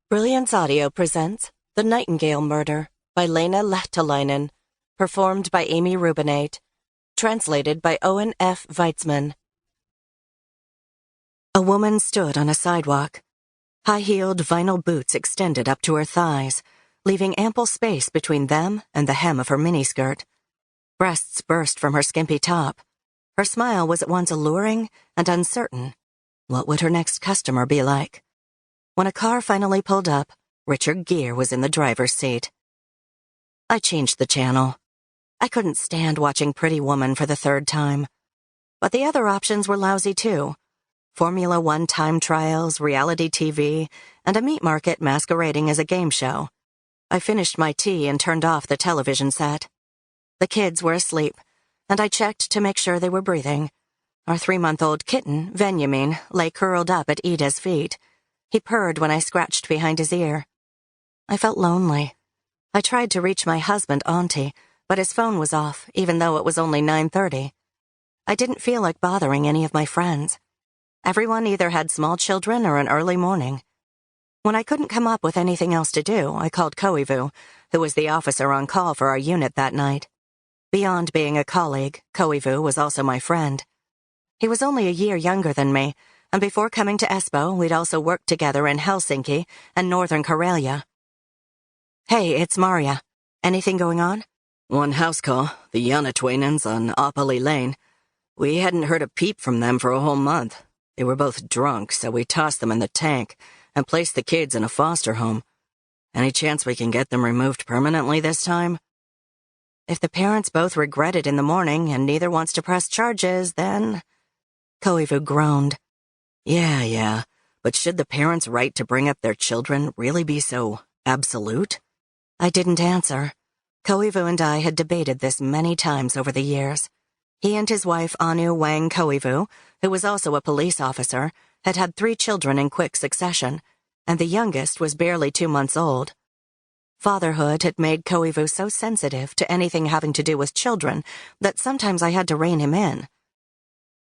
Brilliance Audio presents The Nightingale Murder by Leena Lehtolainen, performed by Amy Rubinate, translated by Owen F. Weitzman. A woman stood on a sidewalk. High-heeled vinyl boots extended up to her thighs, leaving ample space between them and the hem of her miniskirt. Breasts burst from her skimpy top. Her smile was at once alluring and uncertain. What would her next customer be like? When a car finally pulled up, Richard Gere was in the driver's seat. I changed the channel. I couldn't stand watching Pretty Woman for the third time. But the other options were lousy too. Formula One time trials, reality TV, and a meat market masquerading as a game show. I finished my tea and turned off the television set. The kids were asleep, and I checked to make sure they were breathing. Our 3-month-old kitten, Benjamin, lay curled up at Ida's feet. He purred when I scratched behind his ear. I felt lonely. I tried to reach my husband, Auntie, but his phone was off, even though it was only 9:30. I didn't feel like bothering any of my friends. Everyone either had small children or an early morning. When I couldn't come up with anything else to do, I called Koivu, who was the officer on call for our unit that night. Beyond being a colleague, Koivu was also my friend. He was only a year younger than me, and before coming to Espoo, we'd also worked together in Helsinki and Northern Karelia. Hey, it's Maria. Anything going on? One house call, the Janetwainens on Opoli Lane. We hadn't heard a peep from them for a whole month. They were both drunk, so we tossed them in the tank and placed the kids in a foster home. Any chance we can get them removed permanently this time? If the parents both regret it in the morning and neither wants to press charges, then... Koivu groaned. Yeah, but should the parents' right to bring up their children really be so absolute? I didn't answer. Koivu and I had debated this many times over the years. He and his wife Anu Wang Koivu, who was also a police officer, had had 3 children in quick succession, and the youngest was barely 2 months old. Fatherhood had made Koivu so sensitive to anything having to do with children that sometimes I had to rein him in.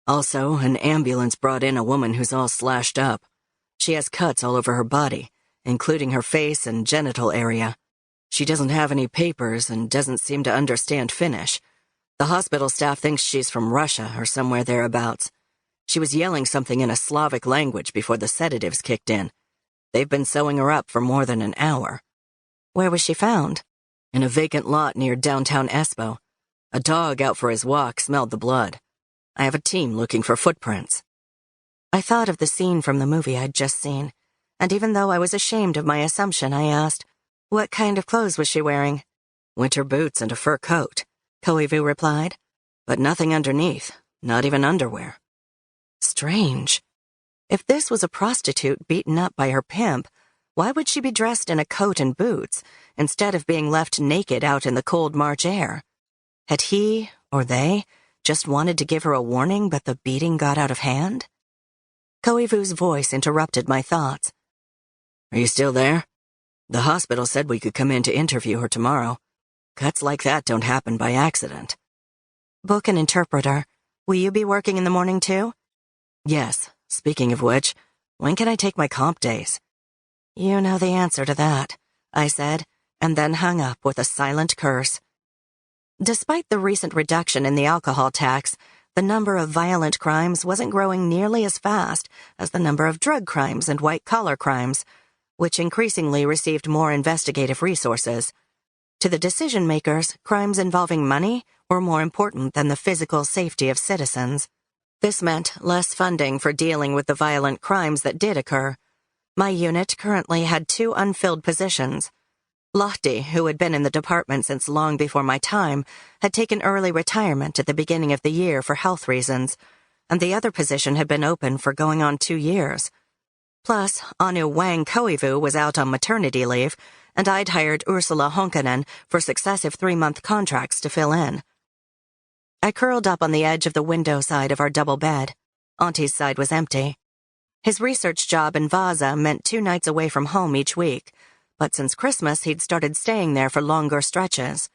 Also, an ambulance brought in a woman who's all slashed up. She has cuts all over her body, including her face and genital area. She doesn't have any papers and doesn't seem to understand Finnish. The hospital staff thinks she's from Russia or somewhere thereabouts. She was yelling something in a Slavic language before the sedatives kicked in. They've been sewing her up for more than an hour. Where was she found? In a vacant lot near downtown Espoo. A dog out for his walk smelled the blood. I have a team looking for footprints. I thought of the scene from the movie I'd just seen, and even though I was ashamed of my assumption, I asked, what kind of clothes was she wearing? Winter boots and a fur coat, Koivu replied, but nothing underneath, not even underwear. Strange. If this was a prostitute beaten up by her pimp, why would she be dressed in a coat and boots instead of being left naked out in the cold March air? Had he, or they, just wanted to give her a warning, but the beating got out of hand? Koivu's voice interrupted my thoughts. Are you still there? The hospital said we could come in to interview her tomorrow. Cuts like that don't happen by accident. Book an interpreter. Will you be working in the morning too? Yes. Speaking of which, when can I take my comp days? You know the answer to that, I said, and then hung up with a silent curse. Despite the recent reduction in the alcohol tax, the number of violent crimes wasn't growing nearly as fast as the number of drug crimes and white-collar crimes, which increasingly received more investigative resources. To the decision-makers, crimes involving money were more important than the physical safety of citizens. This meant less funding for dealing with the violent crimes that did occur. My unit currently had 2 unfilled positions. Lahti, who had been in the department since long before my time, had taken early retirement at the beginning of the year for health reasons, and the other position had been open for going on 2 years. Plus, Anu Wang Koivu was out on maternity leave, and I'd hired Ursula Honkanen for successive 3-month contracts to fill in. I curled up on the edge of the window side of our double bed. Auntie's side was empty. His research job in Vasa meant 2 nights away from home each week, but since Christmas he'd started staying there for longer stretches.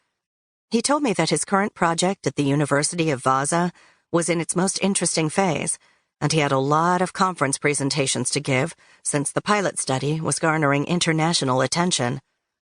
He told me that his current project at the University of Vasa was in its most interesting phase, and he had a lot of conference presentations to give since the pilot study was garnering international attention.